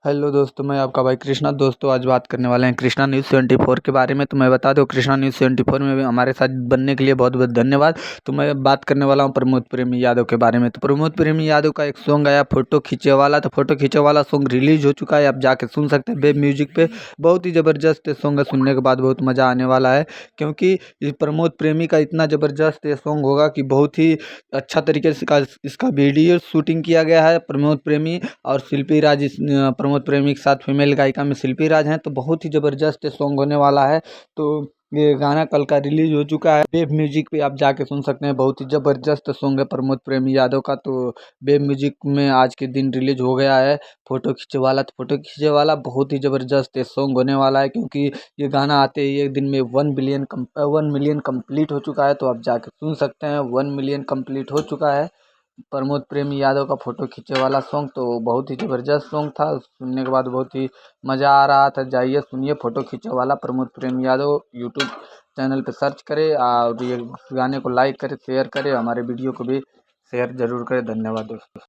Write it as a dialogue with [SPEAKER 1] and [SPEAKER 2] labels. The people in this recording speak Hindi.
[SPEAKER 1] हेलो दोस्तों, मैं आपका भाई कृष्णा। दोस्तों आज बात करने वाले हैं कृष्णा न्यूज़ 24 के बारे में। तो मैं बता दूं, कृष्णा न्यूज़ 24 में भी हमारे साथ बनने के लिए बहुत बहुत धन्यवाद। तो मैं बात करने वाला हूं प्रमोद प्रेमी यादव के बारे में। तो प्रमोद प्रेमी यादव का एक सॉन्ग आया, फोटो खींचे वाला। तो फोटो खींचे वाला सॉन्ग रिलीज हो चुका है, आप जाके सुन सकते हैं वेब म्यूजिक पे। बहुत ही ज़बरदस्त सॉन्ग है, सुनने के बाद बहुत मज़ा आने वाला है, क्योंकि ये प्रमोद प्रेमी का इतना ज़बरदस्त ये सॉन्ग होगा कि बहुत ही अच्छा तरीके से इसका वीडियो शूटिंग किया गया है। प्रमोद प्रेमी और शिल्पी राज प्रमोद प्रेमी के साथ फीमेल गायिका में शिल्पी राज हैं। तो बहुत ही ज़बरदस्त सॉन्ग होने वाला है। तो ये गाना कल का रिलीज हो चुका है, वेब म्यूजिक पे आप जाके सुन सकते हैं। बहुत ही ज़बरदस्त सॉन्ग है प्रमोद प्रेमी यादव का। तो वेब म्यूजिक में आज के दिन रिलीज हो गया है फोटो खींचे वाला। तो फोटो खींचे वाला बहुत ही ज़बरदस्त सॉन्ग होने वाला है, क्योंकि ये गाना आते ही एक दिन में 1 मिलियन कंप्लीट हो चुका है। तो आप जाके सुन सकते हैं, 1 मिलियन कंप्लीट हो चुका है प्रमोद प्रेमी यादव का फोटो खींचे वाला सॉन्ग। तो बहुत ही ज़बरदस्त सॉन्ग था, सुनने के बाद बहुत ही मज़ा आ रहा था। जाइए सुनिए फोटो खींचे वाला प्रमोद प्रेमी यादव। यूट्यूब चैनल पे सर्च करें और ये गाने को लाइक करें, शेयर करें, हमारे वीडियो को भी शेयर ज़रूर करें। धन्यवाद दोस्तों।